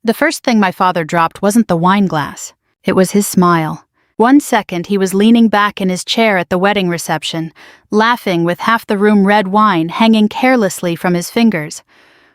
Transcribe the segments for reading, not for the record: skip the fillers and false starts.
The first thing my father dropped wasn't the wine glass. It was his smile. 1 second he was leaning back in his chair at the wedding reception, laughing with half the room red wine hanging carelessly from his fingers,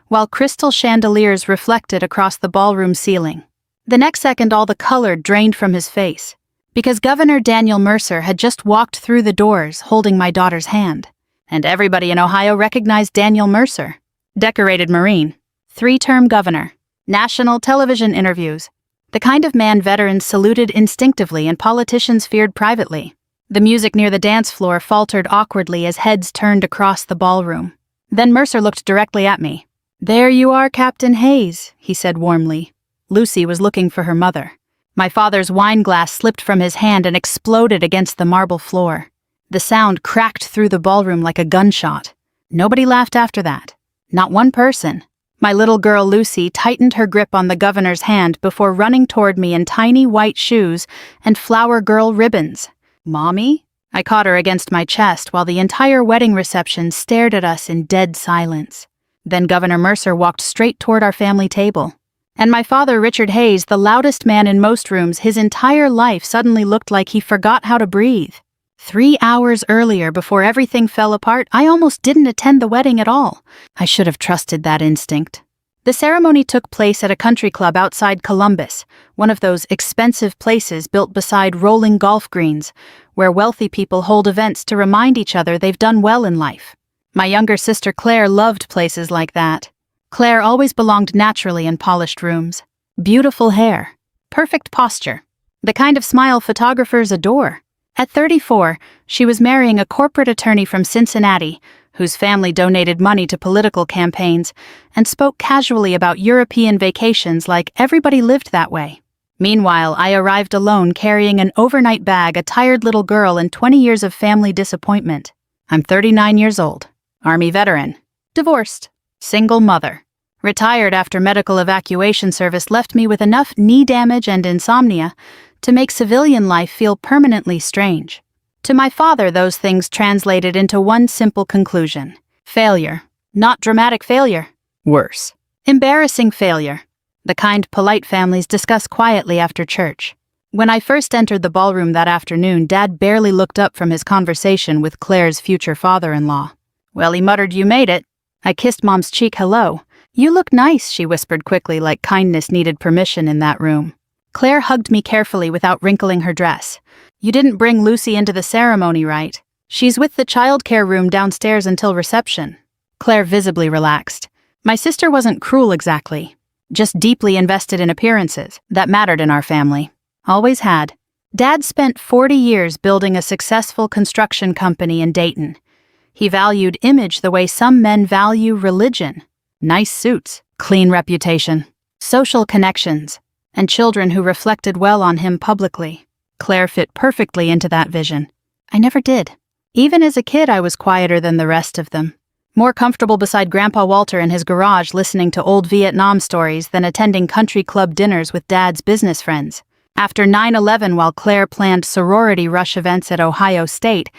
while crystal chandeliers reflected across the ballroom ceiling. The next second all the color drained from his face, because Governor Daniel Mercer had just walked through the doors holding my daughter's hand. And everybody in Ohio recognized Daniel Mercer. Decorated Marine, 3-term governor, national television interviews, the kind of man veterans saluted instinctively and politicians feared privately. The music near the dance floor faltered awkwardly as heads turned across the ballroom. Then Mercer looked directly at me. "There you are, Captain Hayes," he said warmly. Lucy was looking for her mother. My father's wine glass slipped from his hand and exploded against the marble floor. The sound cracked through the ballroom like a gunshot. Nobody laughed after that. Not one person. My little girl Lucy tightened her grip on the governor's hand before running toward me in tiny white shoes and flower girl ribbons. "Mommy?" I caught her against my chest while the entire wedding reception stared at us in dead silence. Then Governor Mercer walked straight toward our family table. And my father, Richard Hayes, the loudest man in most rooms, his entire life suddenly looked like he forgot how to breathe. 3 hours earlier, before everything fell apart, I almost didn't attend the wedding at all. I should have trusted that instinct. The ceremony took place at a country club outside Columbus, one of those expensive places built beside rolling golf greens, where wealthy people hold events to remind each other they've done well in life. My younger sister Claire loved places like that. Claire always belonged naturally in polished rooms. Beautiful hair, perfect posture, the kind of smile photographers adore. At 34, she was marrying a corporate attorney from Cincinnati, whose family donated money to political campaigns, and spoke casually about European vacations like everybody lived that way. Meanwhile, I arrived alone carrying an overnight bag, a tired little girl, and 20 years of family disappointment. I'm 39 years old, Army veteran, divorced, single mother. Retired after medical evacuation service left me with enough knee damage and insomnia to make civilian life feel permanently strange. To my father, those things translated into one simple conclusion: failure. Not dramatic failure. Worse. Embarrassing failure. The kind polite families discuss quietly after church. When I first entered the ballroom that afternoon, Dad barely looked up from his conversation with Claire's future father-in-law. Well, he muttered, "You made it." I kissed Mom's cheek. "Hello." "You look nice," she whispered quickly, like kindness needed permission in that room. Claire hugged me carefully without wrinkling her dress. "You didn't bring Lucy into the ceremony, right? She's with the childcare room downstairs until reception." Claire visibly relaxed. My sister wasn't cruel exactly, just deeply invested in appearances. That mattered in our family. Always had. Dad spent 40 years building a successful construction company in Dayton. He valued image the way some men value religion. Nice suits, clean reputation, social connections, and children who reflected well on him publicly. Claire fit perfectly into that vision. I never did. Even as a kid, I was quieter than the rest of them. More comfortable beside Grandpa Walter in his garage listening to old Vietnam stories than attending country club dinners with Dad's business friends. After 9/11, while Claire planned sorority rush events at Ohio State,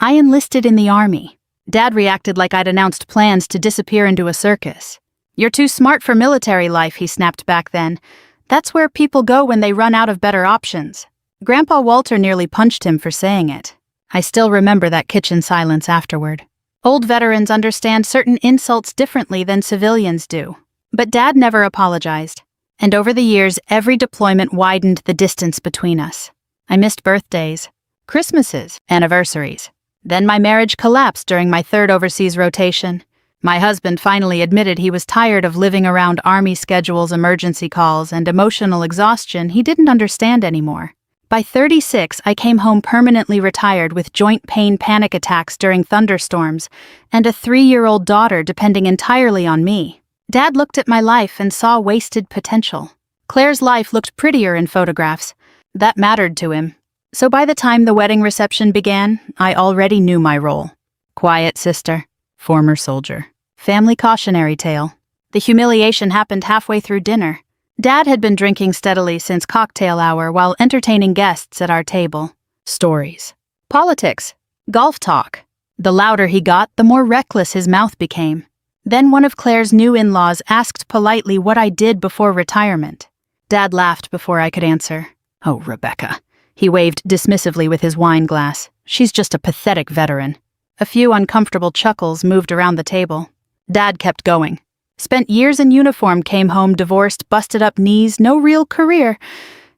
I enlisted in the Army. Dad reacted like I'd announced plans to disappear into a circus. "You're too smart for military life," he snapped back then. "That's where people go when they run out of better options." Grandpa Walter nearly punched him for saying it. I still remember that kitchen silence afterward. Old veterans understand certain insults differently than civilians do. But Dad never apologized. And over the years, every deployment widened the distance between us. I missed birthdays, Christmases, anniversaries. Then my marriage collapsed during my 3rd overseas rotation. My husband finally admitted he was tired of living around Army schedules, emergency calls, and emotional exhaustion he didn't understand anymore. By 36, I came home permanently retired with joint pain panic attacks during thunderstorms and a 3-year-old daughter depending entirely on me. Dad looked at my life and saw wasted potential. Claire's life looked prettier in photographs. That mattered to him. So by the time the wedding reception began, I already knew my role. Quiet sister. Former soldier. Family cautionary tale. The humiliation happened halfway through dinner. Dad had been drinking steadily since cocktail hour while entertaining guests at our table. Stories. Politics. Golf talk. The louder he got, the more reckless his mouth became. Then one of Claire's new in-laws asked politely what I did before retirement. Dad laughed before I could answer. "Oh, Rebecca." He waved dismissively with his wine glass. "She's just a pathetic veteran." A few uncomfortable chuckles moved around the table. Dad kept going. "Spent years in uniform, came home divorced, busted up knees, no real career."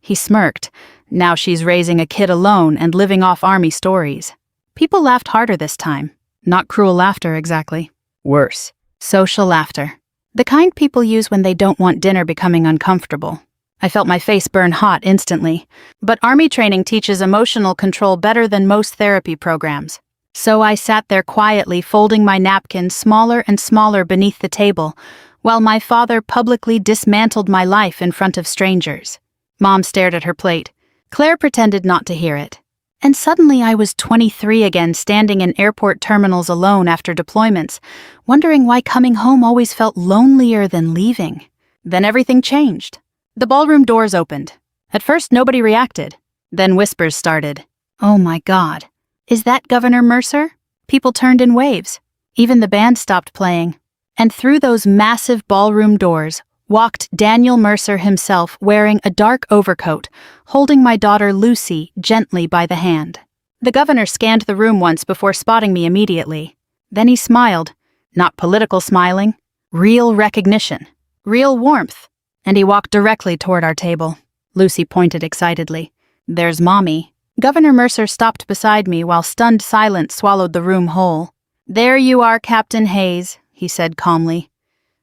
He smirked. "Now she's raising a kid alone and living off army stories." People laughed harder this time. Not cruel laughter, exactly. Worse. Social laughter. The kind people use when they don't want dinner becoming uncomfortable. I felt my face burn hot instantly. But army training teaches emotional control better than most therapy programs. So I sat there quietly, folding my napkin smaller and smaller beneath the table, while my father publicly dismantled my life in front of strangers. Mom stared at her plate. Claire pretended not to hear it. And suddenly I was 23 again, standing in airport terminals alone after deployments, wondering why coming home always felt lonelier than leaving. Then everything changed. The ballroom doors opened. At first nobody reacted. Then whispers started. "Oh my God. Is that Governor Mercer?" People turned in waves. Even the band stopped playing. And through those massive ballroom doors walked Daniel Mercer himself, wearing a dark overcoat, holding my daughter Lucy gently by the hand. The governor scanned the room once before spotting me immediately. Then he smiled. Not political smiling. Real recognition. Real warmth. And he walked directly toward our table. Lucy pointed excitedly. "There's Mommy." Governor Mercer stopped beside me while stunned silence swallowed the room whole. "There you are, Captain Hayes," he said calmly.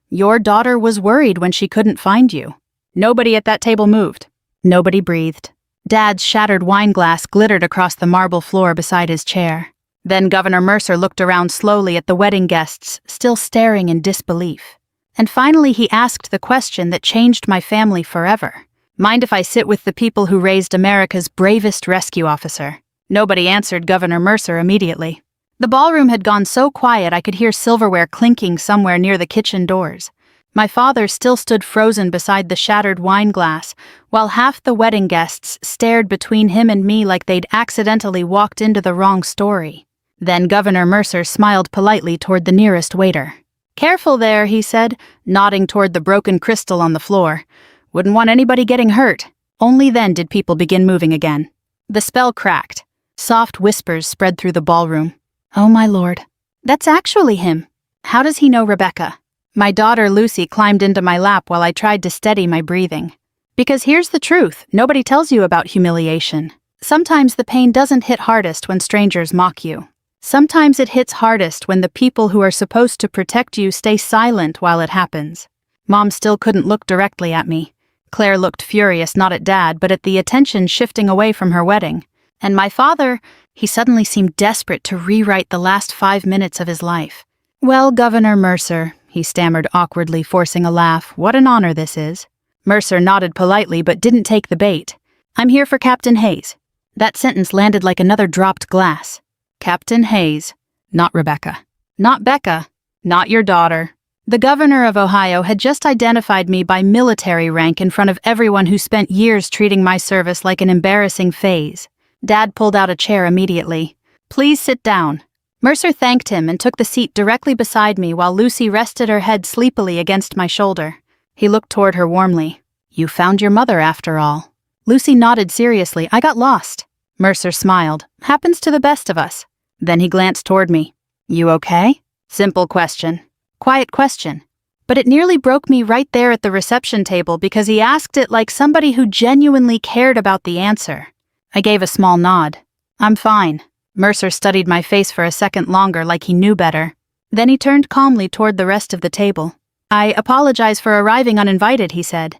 "Your daughter was worried when she couldn't find you." Nobody at that table moved. Nobody breathed. Dad's shattered wine glass glittered across the marble floor beside his chair. Then Governor Mercer looked around slowly at the wedding guests, still staring in disbelief. And finally he asked the question that changed my family forever. "Mind if I sit with the people who raised America's bravest rescue officer?" Nobody answered Governor Mercer immediately. The ballroom had gone so quiet I could hear silverware clinking somewhere near the kitchen doors. My father still stood frozen beside the shattered wine glass, while half the wedding guests stared between him and me like they'd accidentally walked into the wrong story. Then Governor Mercer smiled politely toward the nearest waiter. "Careful there," he said, nodding toward the broken crystal on the floor. "Wouldn't want anybody getting hurt." Only then did people begin moving again. The spell cracked. Soft whispers spread through the ballroom. "Oh my Lord. That's actually him. How does he know Rebecca?" My daughter Lucy climbed into my lap while I tried to steady my breathing. Because here's the truth, nobody tells you about humiliation. Sometimes the pain doesn't hit hardest when strangers mock you. Sometimes it hits hardest when the people who are supposed to protect you stay silent while it happens. Mom still couldn't look directly at me. Claire looked furious not at Dad but at the attention shifting away from her wedding. And my father, he suddenly seemed desperate to rewrite the last 5 minutes of his life. "Well, Governor Mercer," he stammered awkwardly, forcing a laugh, "what an honor this is." Mercer nodded politely but didn't take the bait. "I'm here for Captain Hayes." That sentence landed like another dropped glass. Captain Hayes, not Rebecca. Not Becca, not your daughter. The governor of Ohio had just identified me by military rank in front of everyone who spent years treating my service like an embarrassing phase. Dad pulled out a chair immediately. "Please sit down." Mercer thanked him and took the seat directly beside me while Lucy rested her head sleepily against my shoulder. He looked toward her warmly. "You found your mother after all." Lucy nodded seriously. "I got lost." Mercer smiled. "Happens to the best of us." Then he glanced toward me. "You okay?" Simple question. Quiet question. But it nearly broke me right there at the reception table because he asked it like somebody who genuinely cared about the answer. I gave a small nod. "I'm fine." Mercer studied my face for a second longer like he knew better. Then he turned calmly toward the rest of the table. "I apologize for arriving uninvited," he said.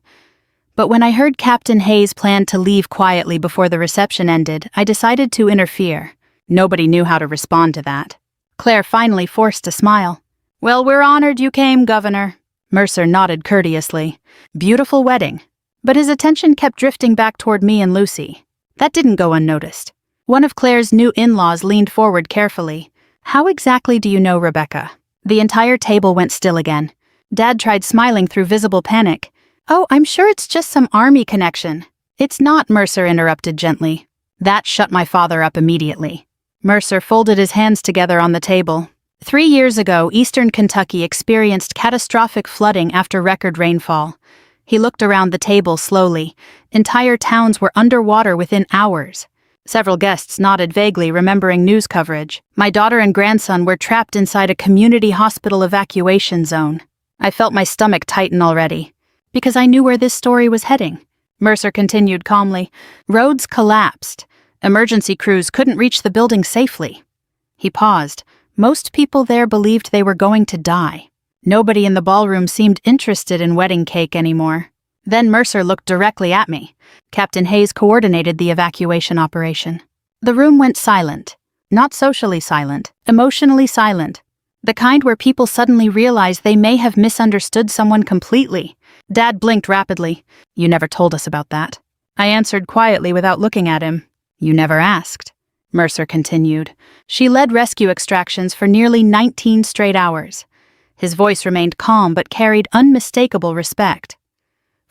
But when I heard Captain Hayes planned to leave quietly before the reception ended, I decided to interfere. Nobody knew how to respond to that. Claire finally forced a smile. "Well, we're honored you came, Governor." Mercer nodded courteously. "Beautiful wedding." But his attention kept drifting back toward me and Lucy. That didn't go unnoticed. One of Claire's new in-laws leaned forward carefully. "How exactly do you know Rebecca?" The entire table went still again. Dad tried smiling through visible panic. "Oh, I'm sure it's just some army connection." "It's not," Mercer interrupted gently. That shut my father up immediately. Mercer folded his hands together on the table. 3 years ago, eastern Kentucky experienced catastrophic flooding after record rainfall. He looked around the table slowly. Entire towns were underwater within hours. Several guests nodded vaguely, remembering news coverage. My daughter and grandson were trapped inside a community hospital evacuation zone. I felt my stomach tighten already, because I knew where this story was heading. Mercer continued calmly. Roads collapsed. Emergency crews couldn't reach the building safely. He paused. Most people there believed they were going to die. Nobody in the ballroom seemed interested in wedding cake anymore. Then Mercer looked directly at me. Captain Hayes coordinated the evacuation operation. The room went silent. Not socially silent, emotionally silent. The kind where people suddenly realize they may have misunderstood someone completely. Dad blinked rapidly. "You never told us about that." I answered quietly without looking at him. "You never asked." Mercer continued. "She led rescue extractions for nearly 19 straight hours." His voice remained calm but carried unmistakable respect.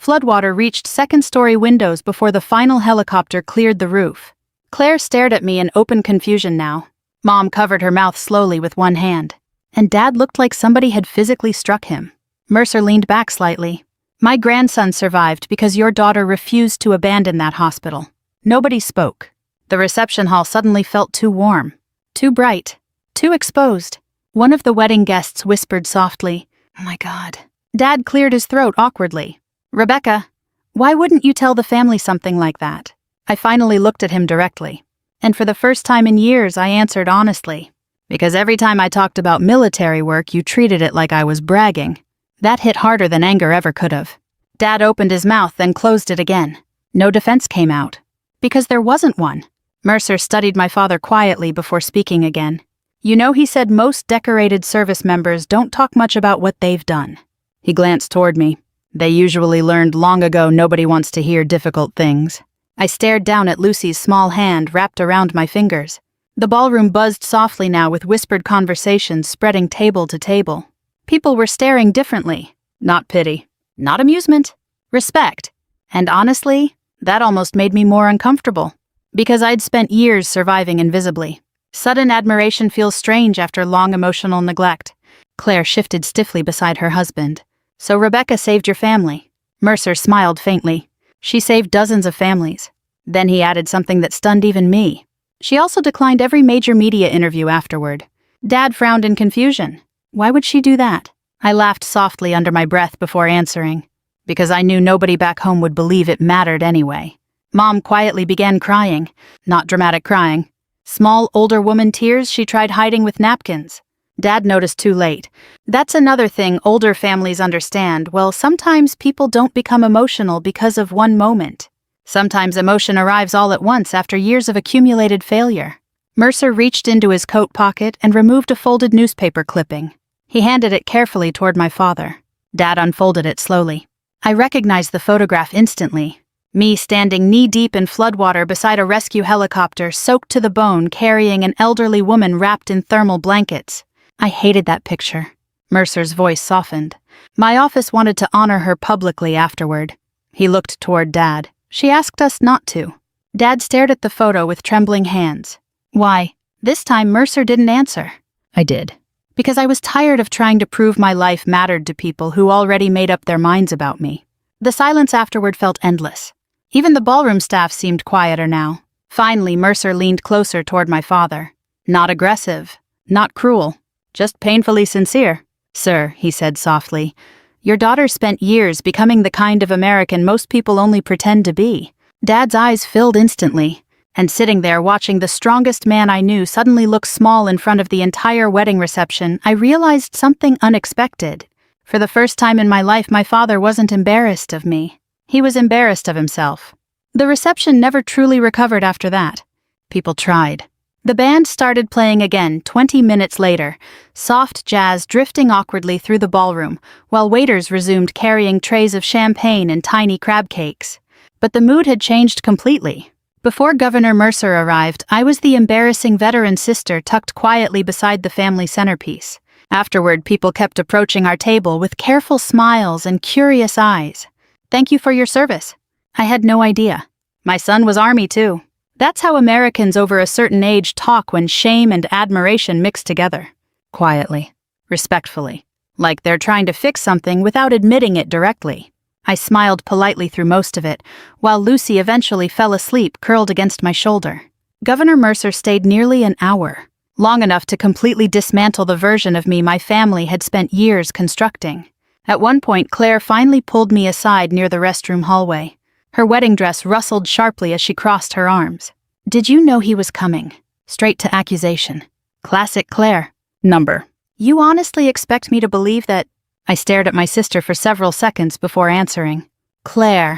Floodwater reached second-story windows before the final helicopter cleared the roof. Claire stared at me in open confusion now. Mom covered her mouth slowly with one hand. And Dad looked like somebody had physically struck him. Mercer leaned back slightly. "My grandson survived because your daughter refused to abandon that hospital." Nobody spoke. The reception hall suddenly felt too warm, too bright, too exposed. One of the wedding guests whispered softly, "Oh my God." Dad cleared his throat awkwardly. "Rebecca, why wouldn't you tell the family something like that?" I finally looked at him directly. And for the first time in years, I answered honestly. "Because every time I talked about military work, you treated it like I was bragging." That hit harder than anger ever could have. Dad opened his mouth, then closed it again. No defense came out. Because there wasn't one. Mercer studied my father quietly before speaking again. "You know, he said most decorated service members don't talk much about what they've done." He glanced toward me. "They usually learned long ago nobody wants to hear difficult things." I stared down at Lucy's small hand wrapped around my fingers. The ballroom buzzed softly now with whispered conversations spreading table to table. People were staring differently. Not pity. Not amusement. Respect. And honestly, that almost made me more uncomfortable. Because I'd spent years surviving invisibly. Sudden admiration feels strange after long emotional neglect. Claire shifted stiffly beside her husband. "So Rebecca saved your family." Mercer smiled faintly. "She saved dozens of families." Then he added something that stunned even me. "She also declined every major media interview afterward." Dad frowned in confusion. "Why would she do that?" I laughed softly under my breath before answering. "Because I knew nobody back home would believe it mattered anyway." Mom quietly began crying. Not dramatic crying. Small, older woman tears she tried hiding with napkins. Dad noticed too late. That's another thing older families understand. Well, sometimes people don't become emotional because of one moment. Sometimes emotion arrives all at once after years of accumulated failure. Mercer reached into his coat pocket and removed a folded newspaper clipping. He handed it carefully toward my father. Dad unfolded it slowly. I recognized the photograph instantly. Me standing knee-deep in floodwater beside a rescue helicopter soaked to the bone carrying an elderly woman wrapped in thermal blankets. I hated that picture. Mercer's voice softened. My office wanted to honor her publicly afterward. He looked toward Dad. She asked us not to. Dad stared at the photo with trembling hands. Why? This time Mercer didn't answer. I did. Because I was tired of trying to prove my life mattered to people who already made up their minds about me. The silence afterward felt endless. Even the ballroom staff seemed quieter now. Finally, Mercer leaned closer toward my father. Not aggressive, not cruel, just painfully sincere. "Sir," he said softly, "your daughter spent years becoming the kind of American most people only pretend to be." Dad's eyes filled instantly, and sitting there watching the strongest man I knew suddenly look small in front of the entire wedding reception, I realized something unexpected. For the first time in my life, my father wasn't embarrassed of me. He was embarrassed of himself. The reception never truly recovered after that. People tried. The band started playing again 20 minutes later, soft jazz drifting awkwardly through the ballroom, while waiters resumed carrying trays of champagne and tiny crab cakes. But the mood had changed completely. Before Governor Mercer arrived, I was the embarrassing veteran sister tucked quietly beside the family centerpiece. Afterward, people kept approaching our table with careful smiles and curious eyes. "Thank you for your service." I had no idea. My son was Army too. That's how Americans over a certain age talk when shame and admiration mix together. quietly, respectfully, like they're trying to fix something without admitting it directly. I smiled politely through most of it, while Lucy eventually fell asleep curled against my shoulder. Governor Mercer stayed nearly an hour, long enough to completely dismantle the version of me my family had spent years constructing. At one point, Claire finally pulled me aside near the restroom hallway. Her wedding dress rustled sharply as she crossed her arms. "Did you know he was coming?" Straight to accusation. Classic Claire. Number. "You honestly expect me to believe that—" I stared at my sister for several seconds before answering. "Claire,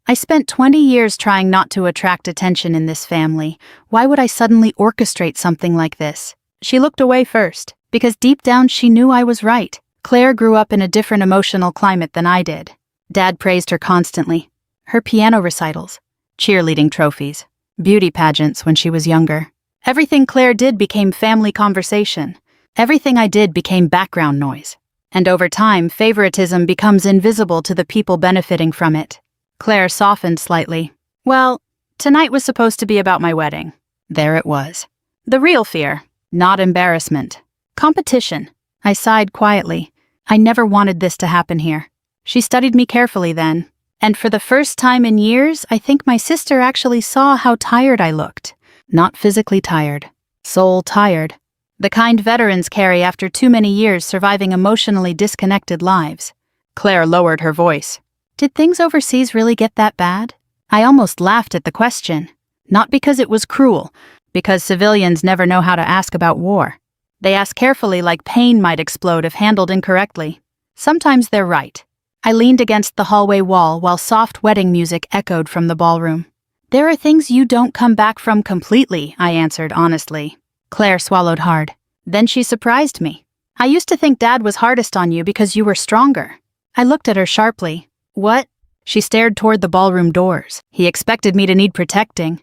I spent 20 years trying not to attract attention in this family. Why would I suddenly orchestrate something like this?" She looked away first, because deep down she knew I was right. Claire grew up in a different emotional climate than I did. Dad praised her constantly. Her piano recitals, cheerleading trophies, beauty pageants when she was younger. Everything Claire did became family conversation. Everything I did became background noise. And over time, favoritism becomes invisible to the people benefiting from it. Claire softened slightly. "Well, tonight was supposed to be about my wedding." There it was. The real fear, not embarrassment. Competition. I sighed quietly. I never wanted this to happen here. She studied me carefully then. And for the first time in years, I think my sister actually saw how tired I looked. Not physically tired. Soul tired. The kind veterans carry after too many years surviving emotionally disconnected lives. Claire lowered her voice. "Did things overseas really get that bad?" I almost laughed at the question. Not because it was cruel, because civilians never know how to ask about war. They ask carefully like pain might explode if handled incorrectly. Sometimes they're right. I leaned against the hallway wall while soft wedding music echoed from the ballroom. "There are things you don't come back from completely," I answered honestly. Claire swallowed hard. Then she surprised me. "I used to think Dad was hardest on you because you were stronger." I looked at her sharply. "What?" She stared toward the ballroom doors. "He expected me to need protecting."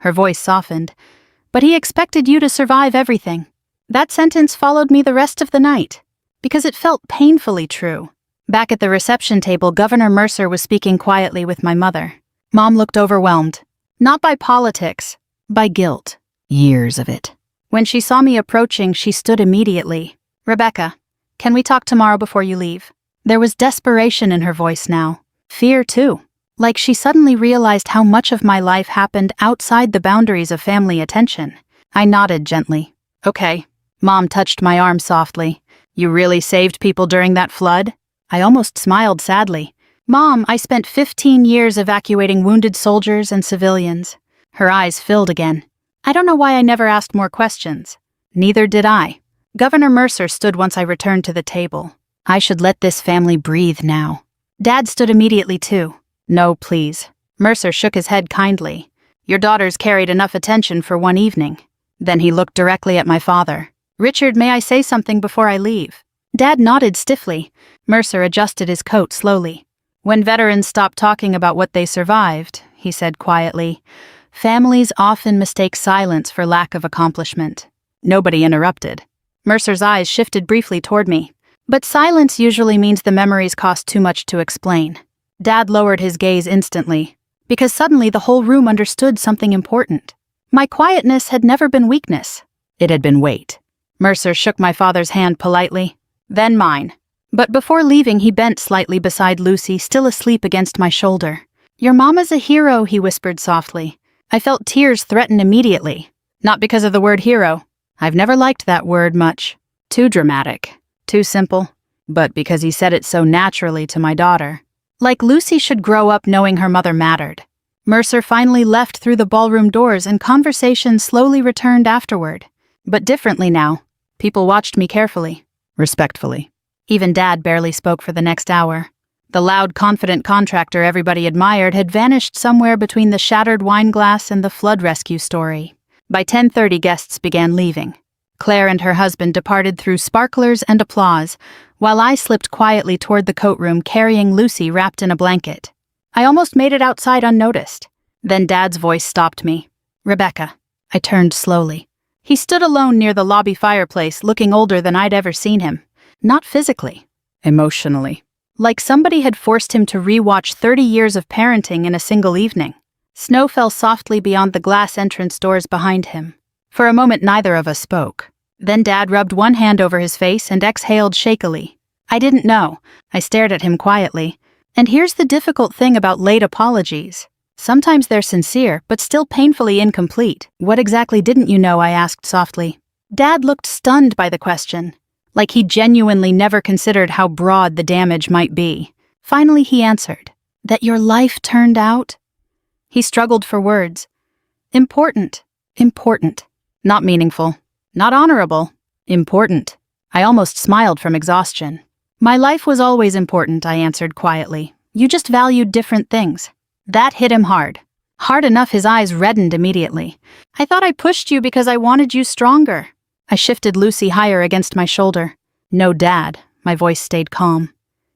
Her voice softened. "But he expected you to survive everything." That sentence followed me the rest of the night, because it felt painfully true. Back at the reception table, Governor Mercer was speaking quietly with my mother. Mom looked overwhelmed. Not by politics, by guilt. Years of it. When she saw me approaching, she stood immediately. "Rebecca, can we talk tomorrow before you leave?" There was desperation in her voice now. Fear, too. Like she suddenly realized how much of my life happened outside the boundaries of family attention. I nodded gently. "Okay." Mom touched my arm softly. "You really saved people during that flood?" I almost smiled sadly. "Mom, I spent 15 years evacuating wounded soldiers and civilians." Her eyes filled again. I don't know why I never asked more questions. Neither did I. Governor Mercer stood once I returned to the table. I should let this family breathe now. Dad stood immediately too. "No, please." Mercer shook his head kindly. "Your daughters carried enough attention for one evening." Then he looked directly at my father. "Richard, may I say something before I leave?" Dad nodded stiffly. Mercer adjusted his coat slowly. "When veterans stop talking about what they survived," he said quietly, "families often mistake silence for lack of accomplishment." Nobody interrupted. Mercer's eyes shifted briefly toward me. "But silence usually means the memories cost too much to explain." Dad lowered his gaze instantly, because suddenly the whole room understood something important. My quietness had never been weakness. It had been weight. Mercer shook my father's hand politely, then mine. But before leaving, he bent slightly beside Lucy, still asleep against my shoulder. "Your mama's a hero," he whispered softly. I felt tears threaten immediately. Not because of the word hero. I've never liked that word much. Too dramatic. Too simple. But because he said it so naturally to my daughter. Like Lucy should grow up knowing her mother mattered. Mercer finally left through the ballroom doors and conversation slowly returned afterward. But differently now. People watched me carefully. Respectfully. Even Dad barely spoke for the next hour. The loud, confident contractor everybody admired had vanished somewhere between the shattered wine glass and the flood rescue story. By 10:30, guests began leaving. Claire and her husband departed through sparklers and applause, while I slipped quietly toward the coat room carrying Lucy wrapped in a blanket. I almost made it outside unnoticed. Then Dad's voice stopped me. "Rebecca." I turned slowly. He stood alone near the lobby fireplace, looking older than I'd ever seen him. Not physically. Emotionally. Like somebody had forced him to rewatch 30 years of parenting in a single evening. Snow fell softly beyond the glass entrance doors behind him. For a moment neither of us spoke. Then Dad rubbed one hand over his face and exhaled shakily. I didn't know. I stared at him quietly. And here's the difficult thing about late apologies. Sometimes they're sincere, but still painfully incomplete. What exactly didn't you know? I asked softly. Dad looked stunned by the question, like he genuinely never considered how broad the damage might be. Finally he answered, that your life turned out? He struggled for words. Important. Not meaningful. Not honorable. Important. I almost smiled from exhaustion. My life was always important, I answered quietly. You just valued different things. That hit him hard. Hard enough his eyes reddened immediately. I thought I pushed you because I wanted you stronger. I shifted Lucy higher against my shoulder. No, Dad. My voice stayed calm.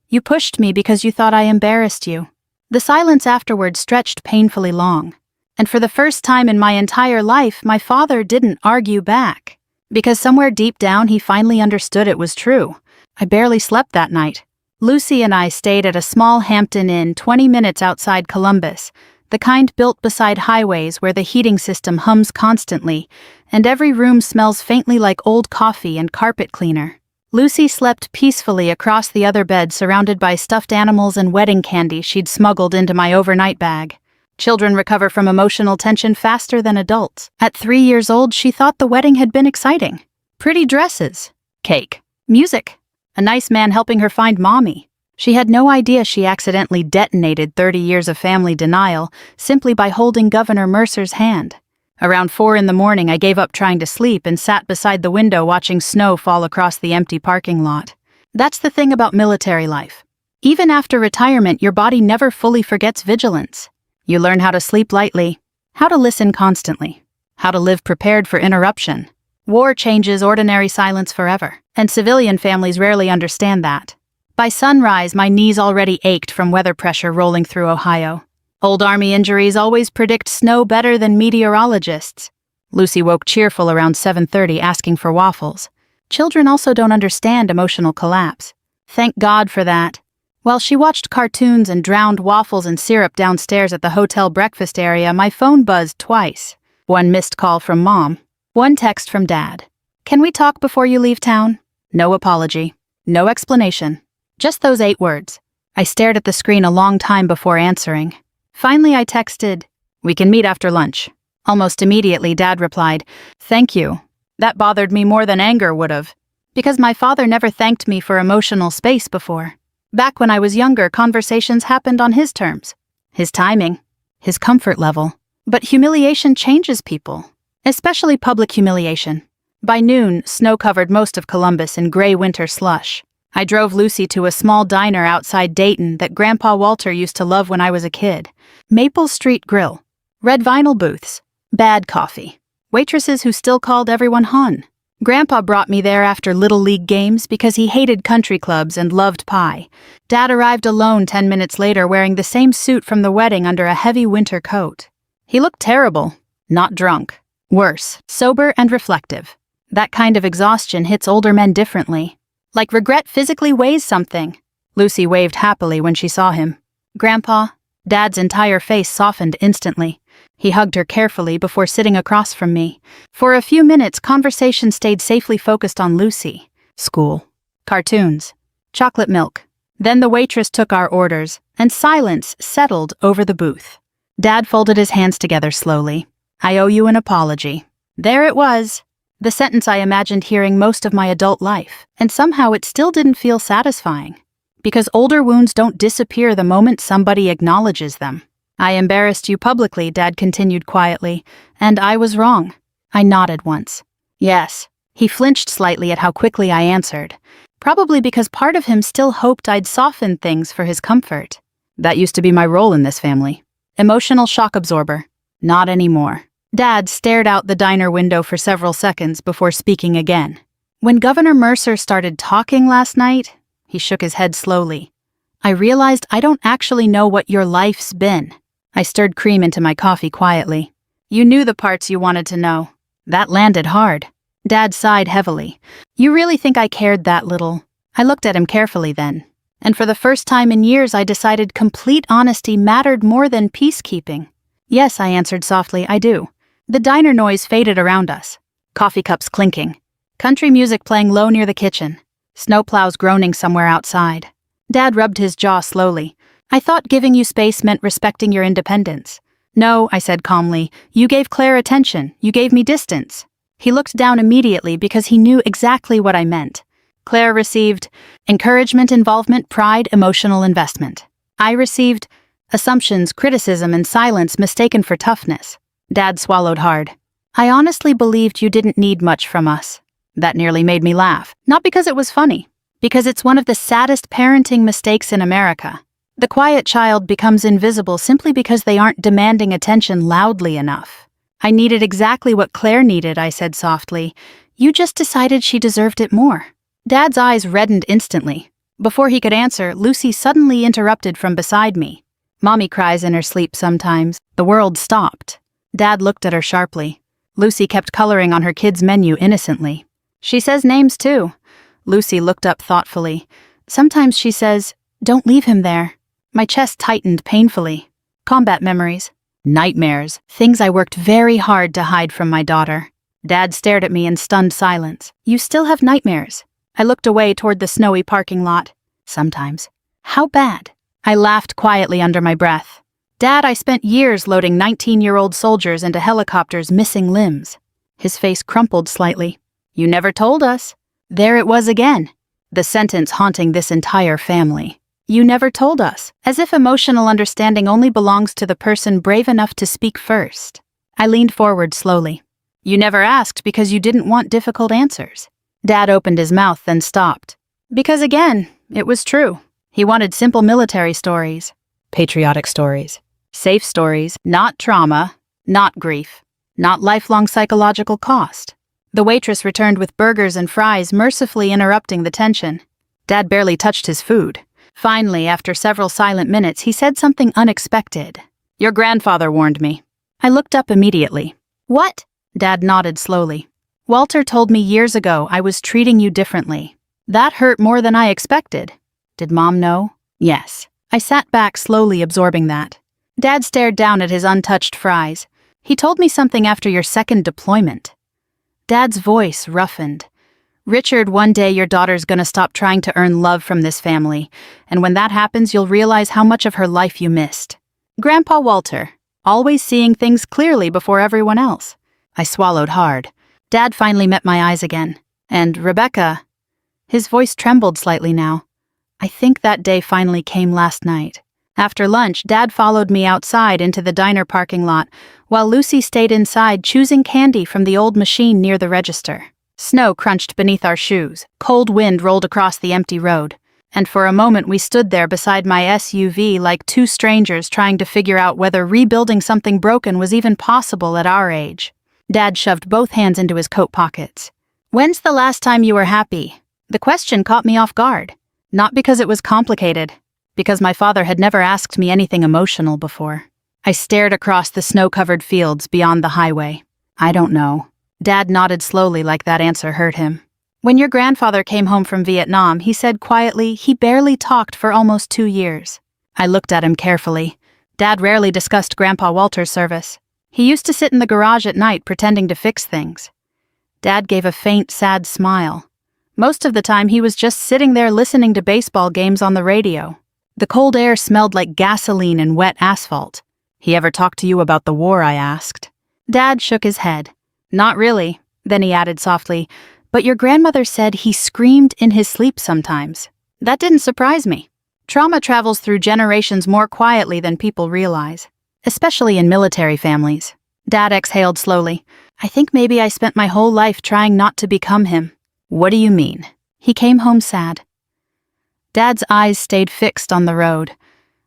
You pushed me because you thought I embarrassed you. The silence afterward stretched painfully long. And for the first time in my entire life, my father didn't argue back. Because somewhere deep down he finally understood it was true. I barely slept that night. Lucy and I stayed at a small Hampton Inn 20 minutes outside Columbus, the kind built beside highways where the heating system hums constantly, and every room smells faintly like old coffee and carpet cleaner. Lucy slept peacefully across the other bed, surrounded by stuffed animals and wedding candy she'd smuggled into my overnight bag. Children recover from emotional tension faster than adults. At 3 years old, she thought the wedding had been exciting. Pretty dresses, cake, music, a nice man helping her find mommy. She had no idea she accidentally detonated 30 years of family denial simply by holding Governor Mercer's hand. Around 4 in the morning, I gave up trying to sleep and sat beside the window watching snow fall across the empty parking lot. That's the thing about military life. Even after retirement, your body never fully forgets vigilance. You learn how to sleep lightly, how to listen constantly, how to live prepared for interruption. War changes ordinary silence forever, and civilian families rarely understand that. By sunrise, my knees already ached from weather pressure rolling through Ohio. Old Army injuries always predict snow better than meteorologists. Lucy woke cheerful around 7:30 asking for waffles. Children also don't understand emotional collapse. Thank God for that. While she watched cartoons and drowned waffles and syrup downstairs at the hotel breakfast area, my phone buzzed twice. One missed call from Mom. One text from Dad. Can we talk before you leave town? No apology. No explanation. Just those 8 words. I stared at the screen a long time before answering. Finally, I texted, we can meet after lunch. Almost immediately, Dad replied, thank you. That bothered me more than anger would have, because my father never thanked me for emotional space before. Back when I was younger, conversations happened on his terms, his timing, his comfort level. But humiliation changes people, especially public humiliation. By noon, snow covered most of Columbus in gray winter slush. I drove Lucy to a small diner outside Dayton that Grandpa Walter used to love when I was a kid. Maple Street Grill, red vinyl booths, bad coffee, waitresses who still called everyone hon. Grandpa brought me there after Little League games because he hated country clubs and loved pie. Dad arrived alone 10 minutes later wearing the same suit from the wedding under a heavy winter coat. He looked terrible, not drunk. Worse, sober and reflective. That kind of exhaustion hits older men differently. Like regret physically weighs something. Lucy waved happily when she saw him. Grandpa? Dad's entire face softened instantly. He hugged her carefully before sitting across from me. For a few minutes, conversation stayed safely focused on Lucy. School. Cartoons. Chocolate milk. Then the waitress took our orders, and silence settled over the booth. Dad folded his hands together slowly. I owe you an apology. There it was. The sentence I imagined hearing most of my adult life, and somehow it still didn't feel satisfying. Because older wounds don't disappear the moment somebody acknowledges them. I embarrassed you publicly, Dad continued quietly, and I was wrong. I nodded once. Yes. He flinched slightly at how quickly I answered, probably because part of him still hoped I'd soften things for his comfort. That used to be my role in this family. Emotional shock absorber. Not anymore. Dad stared out the diner window for several seconds before speaking again. When Governor Mercer started talking last night, he shook his head slowly. I realized I don't actually know what your life's been. I stirred cream into my coffee quietly. You knew the parts you wanted to know. That landed hard. Dad sighed heavily. You really think I cared that little? I looked at him carefully then. And for the first time in years, I decided complete honesty mattered more than peacekeeping. Yes, I answered softly, I do. The diner noise faded around us. Coffee cups clinking. Country music playing low near the kitchen. Snowplows groaning somewhere outside. Dad rubbed his jaw slowly. I thought giving you space meant respecting your independence. No, I said calmly. You gave Claire attention. You gave me distance. He looked down immediately because he knew exactly what I meant. Claire received encouragement, involvement, pride, emotional investment. I received assumptions, criticism, and silence mistaken for toughness. Dad swallowed hard. I honestly believed you didn't need much from us. That nearly made me laugh. Not because it was funny, because it's one of the saddest parenting mistakes in America. The quiet child becomes invisible simply because they aren't demanding attention loudly enough. I needed exactly what Claire needed, I said softly. You just decided she deserved it more. Dad's eyes reddened instantly. Before he could answer, Lucy suddenly interrupted from beside me. Mommy cries in her sleep sometimes. The world stopped. Dad looked at her sharply. Lucy kept coloring on her kid's menu innocently. She says names too. Lucy looked up thoughtfully. Sometimes she says, "Don't leave him there." My chest tightened painfully. Combat memories. Nightmares. Things I worked very hard to hide from my daughter. Dad stared at me in stunned silence. You still have nightmares? I looked away toward the snowy parking lot. Sometimes. How bad? I laughed quietly under my breath. Dad, I spent years loading 19-year-old soldiers into helicopters missing limbs. His face crumpled slightly. You never told us. There it was again. The sentence haunting this entire family. You never told us, as if emotional understanding only belongs to the person brave enough to speak first. I leaned forward slowly. You never asked because you didn't want difficult answers. Dad opened his mouth, then stopped. Because again, it was true. He wanted simple military stories. Patriotic stories. Safe stories, not trauma, not grief, not lifelong psychological cost. The waitress returned with burgers and fries, mercifully interrupting the tension. Dad barely touched his food. Finally, after several silent minutes, he said something unexpected. Your grandfather warned me. I looked up immediately. What? Dad nodded slowly. Walter told me years ago I was treating you differently. That hurt more than I expected. Did Mom know? Yes. I sat back, slowly absorbing that. Dad stared down at his untouched fries. He told me something after your second deployment. Dad's voice roughened. Richard, one day your daughter's gonna stop trying to earn love from this family, and when that happens you'll realize how much of her life you missed. Grandpa Walter, always seeing things clearly before everyone else. I swallowed hard. Dad finally met my eyes again. And Rebecca... His voice trembled slightly now. I think that day finally came last night. After lunch, Dad followed me outside into the diner parking lot, while Lucy stayed inside choosing candy from the old machine near the register. Snow crunched beneath our shoes, cold wind rolled across the empty road, and for a moment we stood there beside my SUV like two strangers trying to figure out whether rebuilding something broken was even possible at our age. Dad shoved both hands into his coat pockets. When's the last time you were happy? The question caught me off guard. Not because it was complicated, because my father had never asked me anything emotional before. I stared across the snow-covered fields beyond the highway. I don't know. Dad nodded slowly like that answer hurt him. When your grandfather came home from Vietnam, he said quietly he barely talked for almost 2 years. I looked at him carefully. Dad rarely discussed Grandpa Walter's service. He used to sit in the garage at night pretending to fix things. Dad gave a faint, sad smile. Most of the time he was just sitting there listening to baseball games on the radio. The cold air smelled like gasoline and wet asphalt. He ever talked to you about the war, I asked. Dad shook his head. Not really, then he added softly, but your grandmother said he screamed in his sleep sometimes. That didn't surprise me. Trauma travels through generations more quietly than people realize, especially in military families. Dad exhaled slowly. I think maybe I spent my whole life trying not to become him. What do you mean? He came home sad. Dad's eyes stayed fixed on the road,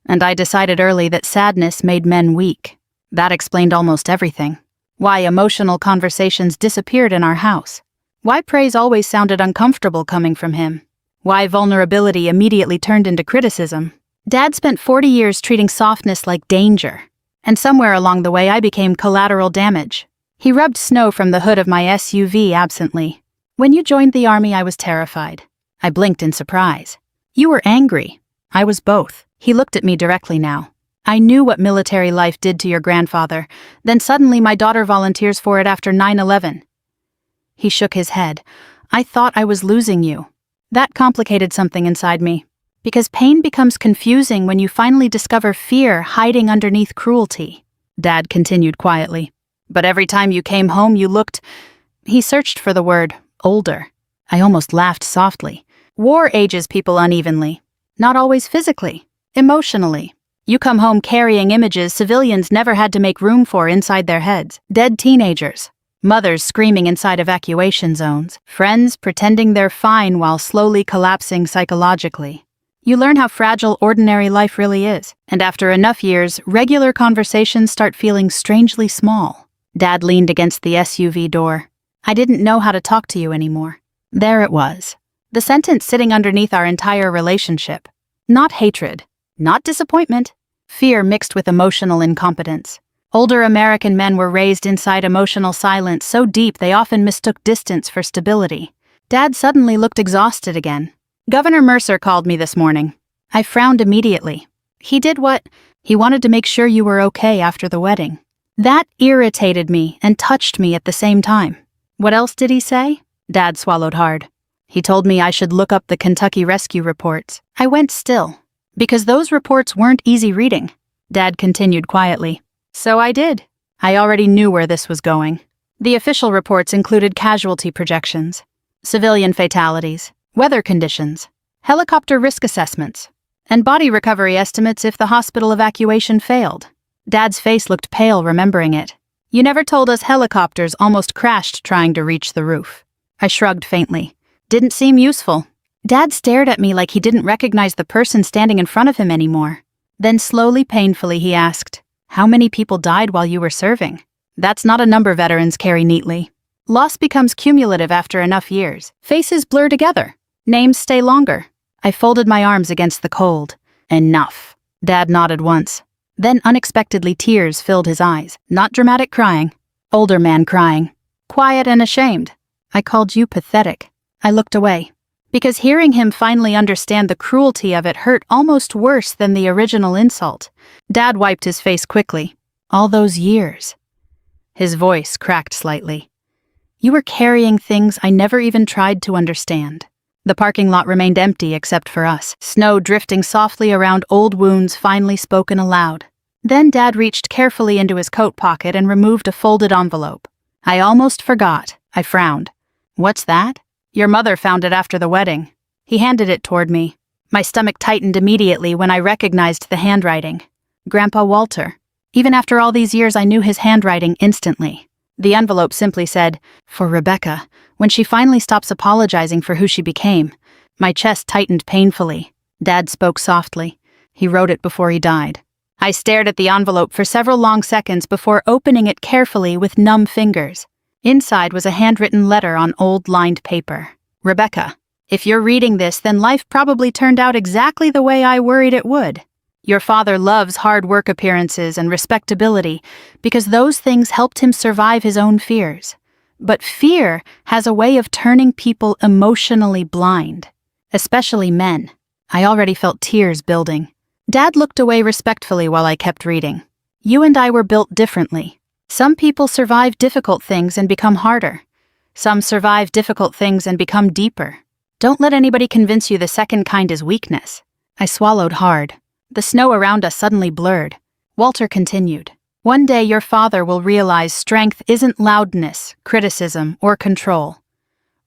and I decided early that sadness made men weak. That explained almost everything. Why emotional conversations disappeared in our house. Why praise always sounded uncomfortable coming from him. Why vulnerability immediately turned into criticism. Dad spent 40 years treating softness like danger, and somewhere along the way I became collateral damage. He rubbed snow from the hood of my SUV absently. When you joined the army, I was terrified. I blinked in surprise. You were angry. I was both. He looked at me directly now. I knew what military life did to your grandfather, then suddenly my daughter volunteers for it after 9/11. He shook his head. I thought I was losing you. That complicated something inside me. Because pain becomes confusing when you finally discover fear hiding underneath cruelty. Dad continued quietly. But every time you came home you looked— He searched for the word, older. I almost laughed softly. War ages people unevenly. Not always physically, emotionally. You come home carrying images civilians never had to make room for inside their heads. Dead teenagers. Mothers screaming inside evacuation zones. Friends pretending they're fine while slowly collapsing psychologically. You learn how fragile ordinary life really is. And after enough years, regular conversations start feeling strangely small. Dad leaned against the SUV door. I didn't know how to talk to you anymore. There it was. The sentence sitting underneath our entire relationship. Not hatred. Not disappointment. Fear mixed with emotional incompetence. Older American men were raised inside emotional silence so deep they often mistook distance for stability. Dad suddenly looked exhausted again. Governor Mercer called me this morning. I frowned immediately. He did what? He wanted to make sure you were okay after the wedding. That irritated me and touched me at the same time. What else did he say? Dad swallowed hard. He told me I should look up the Kentucky rescue reports. I went still. Because those reports weren't easy reading. Dad continued quietly. So I did. I already knew where this was going. The official reports included casualty projections, civilian fatalities, weather conditions, helicopter risk assessments, and body recovery estimates if the hospital evacuation failed. Dad's face looked pale remembering it. You never told us helicopters almost crashed trying to reach the roof. I shrugged faintly. Didn't seem useful. Dad stared at me like he didn't recognize the person standing in front of him anymore. Then slowly, painfully, he asked, how many people died while you were serving? That's not a number veterans carry neatly. Loss becomes cumulative after enough years. Faces blur together. Names stay longer. I folded my arms against the cold. Enough. Dad nodded once. Then unexpectedly tears filled his eyes. Not dramatic crying. Older man crying. Quiet and ashamed. I called you pathetic. I looked away. Because hearing him finally understand the cruelty of it hurt almost worse than the original insult. Dad wiped his face quickly. All those years. His voice cracked slightly. You were carrying things I never even tried to understand. The parking lot remained empty except for us. Snow drifting softly around old wounds finally spoken aloud. Then Dad reached carefully into his coat pocket and removed a folded envelope. I almost forgot. I frowned. What's that? Your mother found it after the wedding. He handed it toward me. My stomach tightened immediately when I recognized the handwriting. Grandpa Walter. Even after all these years, I knew his handwriting instantly. The envelope simply said, "For Rebecca," when she finally stops apologizing for who she became. My chest tightened painfully. Dad spoke softly. He wrote it before he died. I stared at the envelope for several long seconds before opening it carefully with numb fingers. Inside was a handwritten letter on old lined paper. Rebecca, if you're reading this, then life probably turned out exactly the way I worried it would. Your father loves hard work appearances and respectability because those things helped him survive his own fears. But fear has a way of turning people emotionally blind, especially men. I already felt tears building. Dad looked away respectfully while I kept reading. You and I were built differently. Some people survive difficult things and become harder. Some survive difficult things and become deeper. Don't let anybody convince you the second kind is weakness. I swallowed hard. The snow around us suddenly blurred. Walter continued. One day your father will realize strength isn't loudness, criticism, or control.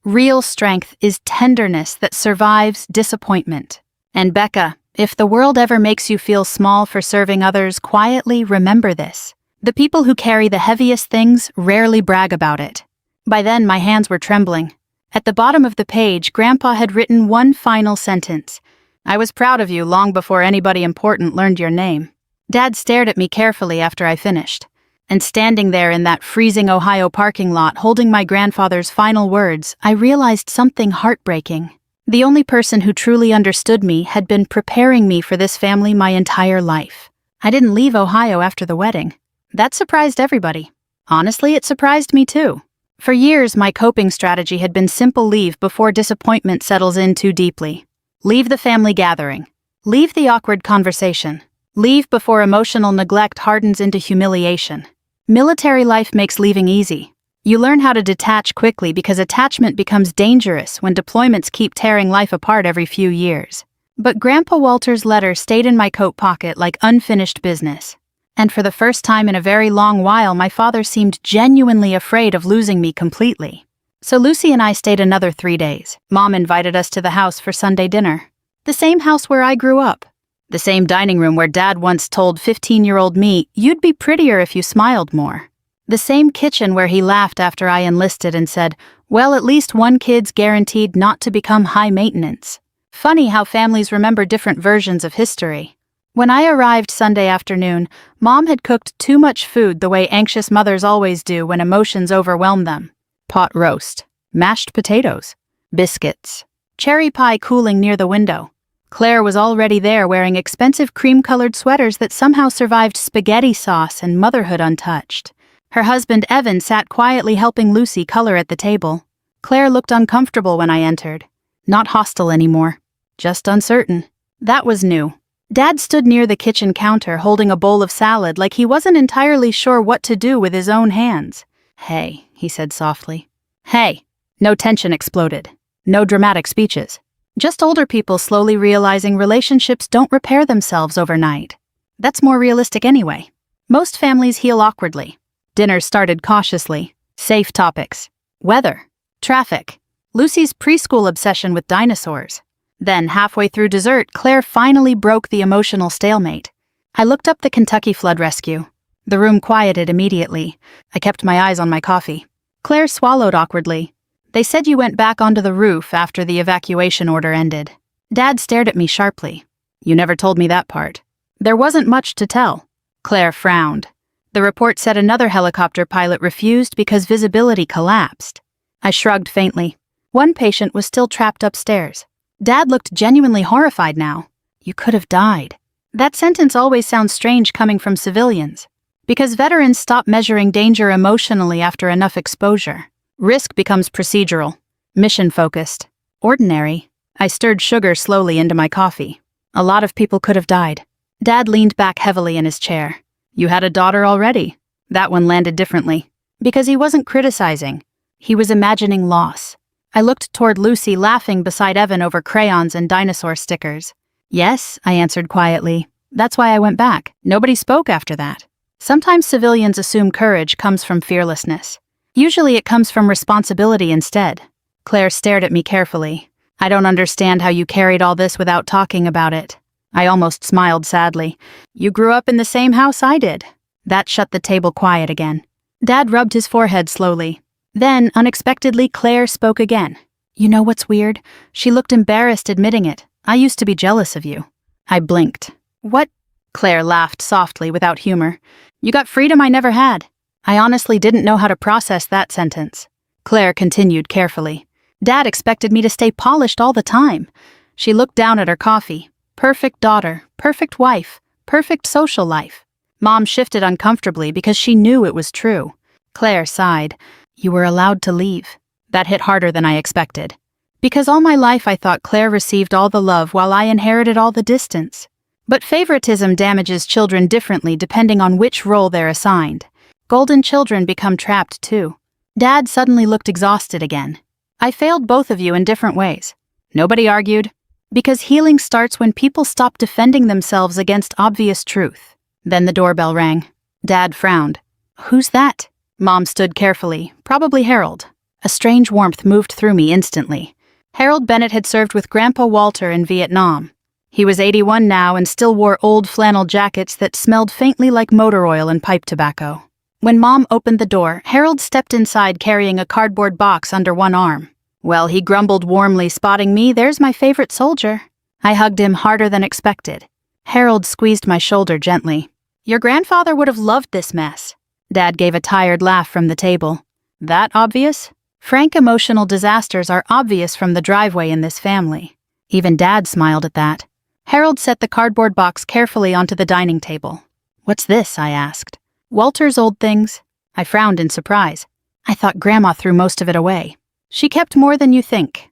Real strength is tenderness that survives disappointment. And Becca, if the world ever makes you feel small for serving others, quietly remember this. The people who carry the heaviest things rarely brag about it. By then, my hands were trembling. At the bottom of the page, Grandpa had written one final sentence. I was proud of you long before anybody important learned your name. Dad stared at me carefully after I finished. And standing there in that freezing Ohio parking lot holding my grandfather's final words, I realized something heartbreaking. The only person who truly understood me had been preparing me for this family my entire life. I didn't leave Ohio after the wedding. That surprised everybody. Honestly, it surprised me too. For years, my coping strategy had been simple leave before disappointment settles in too deeply. Leave the family gathering. Leave the awkward conversation. Leave before emotional neglect hardens into humiliation. Military life makes leaving easy. You learn how to detach quickly because attachment becomes dangerous when deployments keep tearing life apart every few years. But Grandpa Walter's letter stayed in my coat pocket like unfinished business. And for the first time in a very long while, my father seemed genuinely afraid of losing me completely. So Lucy and I stayed another 3 days. Mom invited us to the house for Sunday dinner. The same house where I grew up. The same dining room where Dad once told 15-year-old me, "You'd be prettier if you smiled more." The same kitchen where he laughed after I enlisted and said, "Well, at least one kid's guaranteed not to become high maintenance." Funny how families remember different versions of history. When I arrived Sunday afternoon, Mom had cooked too much food the way anxious mothers always do when emotions overwhelm them. Pot roast, mashed potatoes, biscuits, cherry pie cooling near the window. Claire was already there wearing expensive cream-colored sweaters that somehow survived spaghetti sauce and motherhood untouched. Her husband Evan sat quietly helping Lucy color at the table. Claire looked uncomfortable when I entered. Not hostile anymore, just uncertain. That was new. Dad stood near the kitchen counter holding a bowl of salad like he wasn't entirely sure what to do with his own hands. "Hey," he said softly. "Hey." No tension exploded. No dramatic speeches. Just older people slowly realizing relationships don't repair themselves overnight. That's more realistic anyway. Most families heal awkwardly. Dinner started cautiously. Safe topics. Weather. Traffic. Lucy's preschool obsession with dinosaurs. Then, halfway through dessert, Claire finally broke the emotional stalemate. I looked up the Kentucky flood rescue. The room quieted immediately. I kept my eyes on my coffee. Claire swallowed awkwardly. "They said you went back onto the roof after the evacuation order ended." Dad stared at me sharply. "You never told me that part." "There wasn't much to tell." Claire frowned. The report said another helicopter pilot refused because visibility collapsed. I shrugged faintly. One patient was still trapped upstairs. Dad looked genuinely horrified now. "You could have died." That sentence always sounds strange coming from civilians. Because veterans stop measuring danger emotionally after enough exposure. Risk becomes procedural, mission-focused, ordinary. I stirred sugar slowly into my coffee. A lot of people could have died. Dad leaned back heavily in his chair. "You had a daughter already." That one landed differently. Because he wasn't criticizing. He was imagining loss. I looked toward Lucy laughing beside Evan over crayons and dinosaur stickers. "Yes," I answered quietly. "That's why I went back." Nobody spoke after that. Sometimes civilians assume courage comes from fearlessness. Usually it comes from responsibility instead. Claire stared at me carefully. "I don't understand how you carried all this without talking about it." I almost smiled sadly. "You grew up in the same house I did." That shut the table quiet again. Dad rubbed his forehead slowly. Then, unexpectedly, Claire spoke again. "You know what's weird?" She looked embarrassed admitting it. "I used to be jealous of you." I blinked. "What?" Claire laughed softly without humor. "You got freedom I never had." I honestly didn't know how to process that sentence. Claire continued carefully. "Dad expected me to stay polished all the time." She looked down at her coffee. Perfect daughter, perfect wife, perfect social life. Mom shifted uncomfortably because she knew it was true. Claire sighed. "You were allowed to leave." That hit harder than I expected. Because all my life I thought Claire received all the love while I inherited all the distance. But favoritism damages children differently depending on which role they're assigned. Golden children become trapped too. Dad suddenly looked exhausted again. "I failed both of you in different ways." Nobody argued. Because healing starts when people stop defending themselves against obvious truth. Then the doorbell rang. Dad frowned. "Who's that?" Mom stood carefully, probably Harold. A strange warmth moved through me instantly. Harold Bennett had served with Grandpa Walter in Vietnam. He was 81 now and still wore old flannel jackets that smelled faintly like motor oil and pipe tobacco. When Mom opened the door, Harold stepped inside carrying a cardboard box under one arm. Well, he grumbled warmly, spotting me, "There's my favorite soldier." I hugged him harder than expected. Harold squeezed my shoulder gently. "Your grandfather would have loved this mess." Dad gave a tired laugh from the table. "That obvious?" Frank emotional disasters are obvious from the driveway in this family. Even Dad smiled at that. Harold set the cardboard box carefully onto the dining table. "What's this?" I asked. "Walter's old things." I frowned in surprise. I thought Grandma threw most of it away. "She kept more than you think."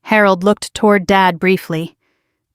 Harold looked toward Dad briefly.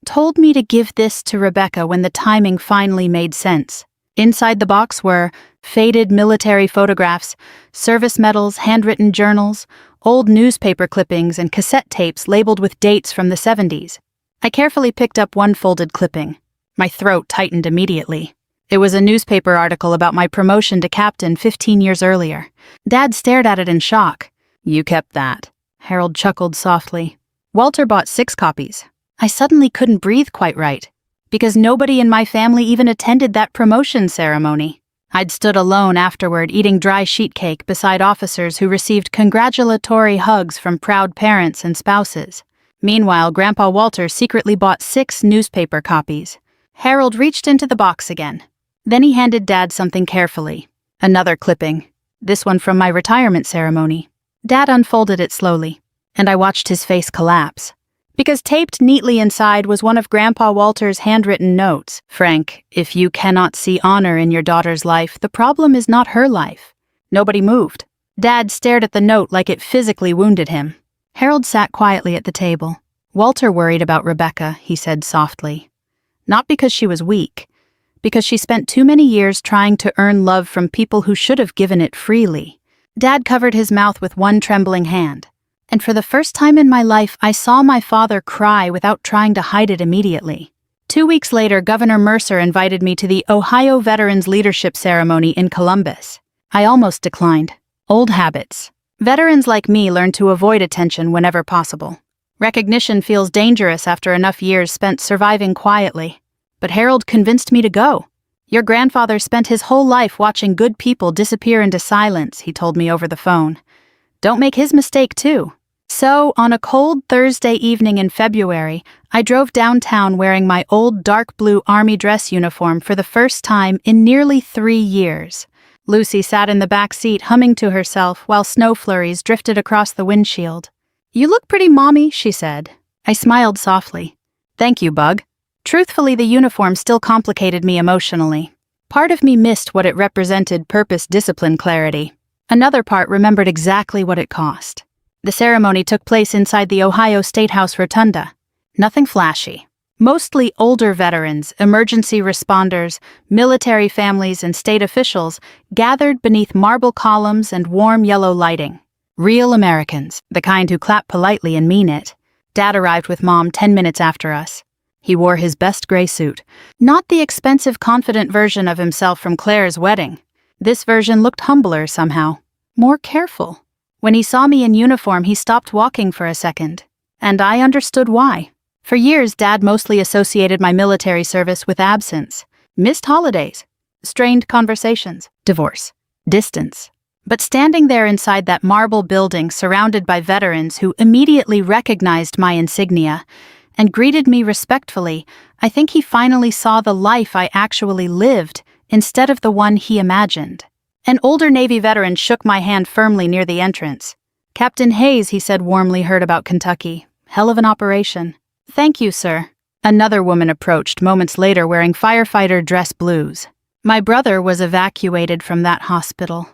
"Told me to give this to Rebecca when the timing finally made sense." Inside the box were faded military photographs, service medals, handwritten journals, old newspaper clippings, and cassette tapes labeled with dates from the 70s. I carefully picked up one folded clipping. My throat tightened immediately. It was a newspaper article about my promotion to captain 15 years earlier. Dad stared at it in shock. "You kept that." Harold chuckled softly. "Walter bought 6 copies. I suddenly couldn't breathe quite right, because nobody in my family even attended that promotion ceremony. I'd stood alone afterward eating dry sheet cake beside officers who received congratulatory hugs from proud parents and spouses. Meanwhile, Grandpa Walter secretly bought 6 newspaper copies. Harold reached into the box again. Then he handed Dad something carefully. Another clipping. This one from my retirement ceremony. Dad unfolded it slowly, and I watched his face collapse. Because taped neatly inside was one of Grandpa Walter's handwritten notes. "Frank, if you cannot see honor in your daughter's life, the problem is not her life." Nobody moved. Dad stared at the note like it physically wounded him. Harold sat quietly at the table. "Walter worried about Rebecca," he said softly. "Not because she was weak, because she spent too many years trying to earn love from people who should have given it freely." Dad covered his mouth with one trembling hand. And for the first time in my life, I saw my father cry without trying to hide it immediately. 2 weeks later, Governor Mercer invited me to the Ohio Veterans Leadership Ceremony in Columbus. I almost declined. Old habits. Veterans like me learn to avoid attention whenever possible. Recognition feels dangerous after enough years spent surviving quietly. But Harold convinced me to go. "Your grandfather spent his whole life watching good people disappear into silence," he told me over the phone. "Don't make his mistake, too." So, on a cold Thursday evening in February, I drove downtown wearing my old dark blue army dress uniform for the first time in nearly 3 years. Lucy sat in the back seat humming to herself while snow flurries drifted across the windshield. "You look pretty mommy," she said. I smiled softly. "Thank you, Bug." Truthfully, the uniform still complicated me emotionally. Part of me missed what it represented: purpose, discipline, clarity. Another part remembered exactly what it cost. The ceremony took place inside the Ohio State House Rotunda. Nothing flashy. Mostly older veterans, emergency responders, military families, and state officials gathered beneath marble columns and warm yellow lighting. Real Americans, the kind who clap politely and mean it. Dad arrived with Mom 10 minutes after us. He wore his best gray suit. Not the expensive, confident version of himself from Claire's wedding. This version looked humbler somehow. More careful. When he saw me in uniform, he stopped walking for a second. And I understood why. For years, Dad mostly associated my military service with absence, missed holidays, strained conversations, divorce, distance. But standing there inside that marble building surrounded by veterans who immediately recognized my insignia and greeted me respectfully, I think he finally saw the life I actually lived instead of the one he imagined. An older Navy veteran shook my hand firmly near the entrance. "Captain Hayes," he said warmly, "heard about Kentucky. Hell of an operation." "Thank you, sir." Another woman approached moments later wearing firefighter dress blues. "My brother was evacuated from that hospital."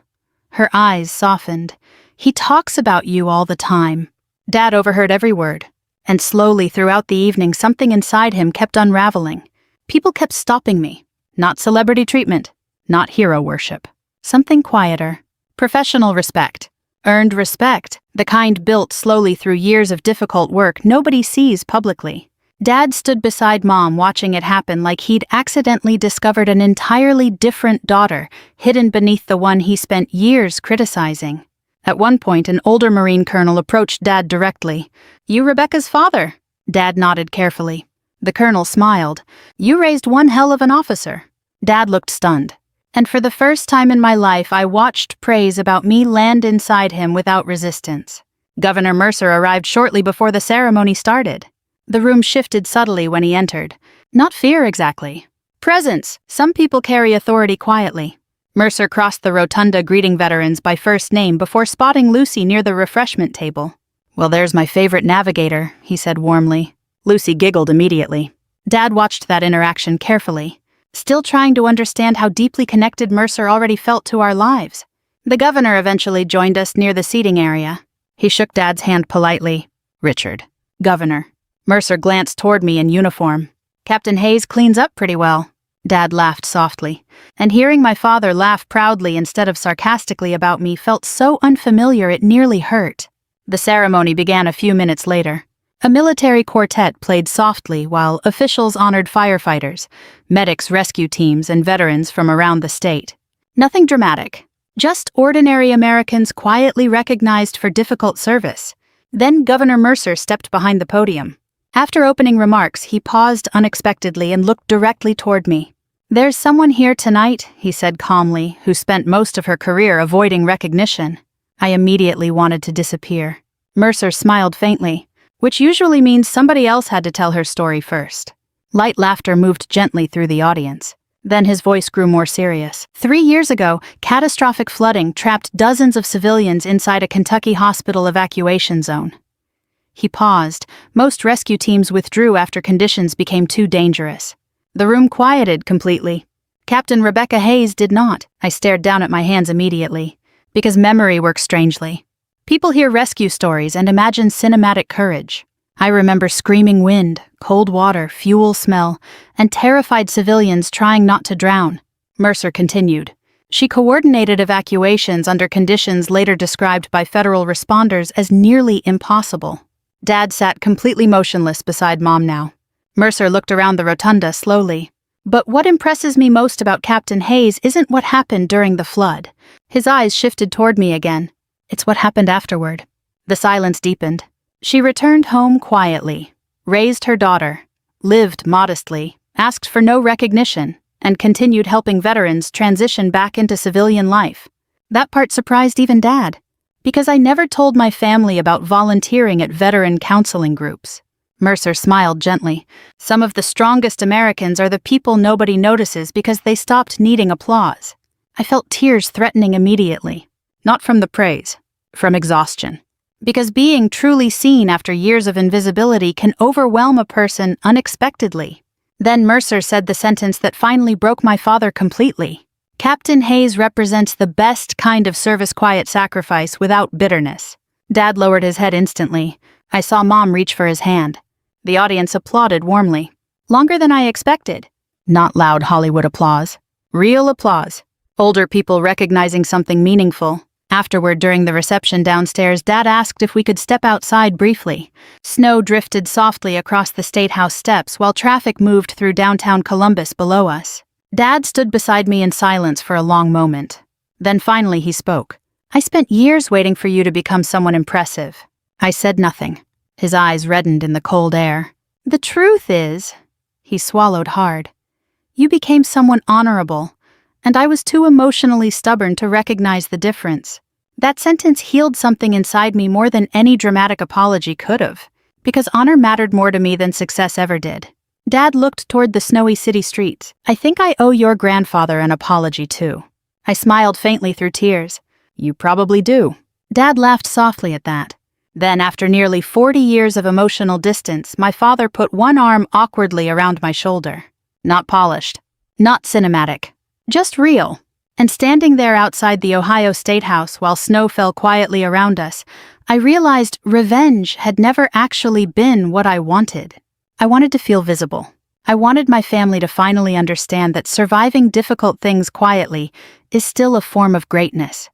Her eyes softened. "He talks about you all the time." Dad overheard every word. And slowly throughout the evening, something inside him kept unraveling. People kept stopping me. Not celebrity treatment. Not hero worship. Something quieter. Professional respect. Earned respect. The kind built slowly through years of difficult work nobody sees publicly. Dad stood beside Mom watching it happen like he'd accidentally discovered an entirely different daughter hidden beneath the one he spent years criticizing. At one point, an older Marine colonel approached Dad directly. "You Rebecca's father?" Dad nodded carefully. The colonel smiled. "You raised one hell of an officer." Dad looked stunned. And for the first time in my life, I watched praise about me land inside him without resistance. Governor Mercer arrived shortly before the ceremony started. The room shifted subtly when he entered. Not fear exactly. Presence. Some people carry authority quietly. Mercer crossed the rotunda greeting veterans by first name before spotting Lucy near the refreshment table. "Well, there's my favorite navigator," he said warmly. Lucy giggled immediately. Dad watched that interaction carefully, still trying to understand how deeply connected Mercer already felt to our lives. The governor eventually joined us near the seating area. He shook Dad's hand politely. "Richard." "Governor." Mercer glanced toward me in uniform. "Captain Hayes cleans up pretty well." Dad laughed softly, and hearing my father laugh proudly instead of sarcastically about me felt so unfamiliar it nearly hurt. The ceremony began a few minutes later. A military quartet played softly while officials honored firefighters, medics, rescue teams, and veterans from around the state. Nothing dramatic, just ordinary Americans quietly recognized for difficult service. Then Governor Mercer stepped behind the podium. After opening remarks, he paused unexpectedly and looked directly toward me. "There's someone here tonight," he said calmly, "who spent most of her career avoiding recognition." I immediately wanted to disappear. Mercer smiled faintly, which usually means somebody else had to tell her story first. Light laughter moved gently through the audience. Then his voice grew more serious. 3 years ago, catastrophic flooding trapped dozens of civilians inside a Kentucky hospital evacuation zone. He paused. Most rescue teams withdrew after conditions became too dangerous. The room quieted completely. Captain Rebecca Hayes did not. I stared down at my hands immediately, because memory works strangely. People hear rescue stories and imagine cinematic courage. I remember screaming wind, cold water, fuel smell, and terrified civilians trying not to drown. Mercer continued. She coordinated evacuations under conditions later described by federal responders as nearly impossible. Dad sat completely motionless beside Mom now. Mercer looked around the rotunda slowly. "But what impresses me most about Captain Hayes isn't what happened during the flood." His eyes shifted toward me again. "It's what happened afterward." The silence deepened. She returned home quietly, raised her daughter, lived modestly, asked for no recognition, and continued helping veterans transition back into civilian life. That part surprised even Dad, because I never told my family about volunteering at veteran counseling groups. Mercer smiled gently. "Some of the strongest Americans are the people nobody notices because they stopped needing applause." I felt tears threatening immediately. Not from the praise, from exhaustion. Because being truly seen after years of invisibility can overwhelm a person unexpectedly. Then Mercer said the sentence that finally broke my father completely. "Captain Hayes represents the best kind of service-quiet sacrifice without bitterness." Dad lowered his head instantly. I saw Mom reach for his hand. The audience applauded warmly. Longer than I expected. Not loud Hollywood applause. Real applause. Older people recognizing something meaningful. Afterward, during the reception downstairs, Dad asked if we could step outside briefly. Snow drifted softly across the State House steps while traffic moved through downtown Columbus below us. Dad stood beside me in silence for a long moment. Then finally he spoke. "I spent years waiting for you to become someone impressive." I said nothing. His eyes reddened in the cold air. "The truth is," he swallowed hard, "you became someone honorable, and I was too emotionally stubborn to recognize the difference." That sentence healed something inside me more than any dramatic apology could have, because honor mattered more to me than success ever did. Dad looked toward the snowy city streets. "I think I owe your grandfather an apology too." I smiled faintly through tears. "You probably do." Dad laughed softly at that. Then, after nearly 40 years of emotional distance, my father put one arm awkwardly around my shoulder. Not polished, not cinematic, just real. And standing there outside the Ohio State House while snow fell quietly around us, I realized revenge had never actually been what I wanted. I wanted to feel visible. I wanted my family to finally understand that surviving difficult things quietly is still a form of greatness.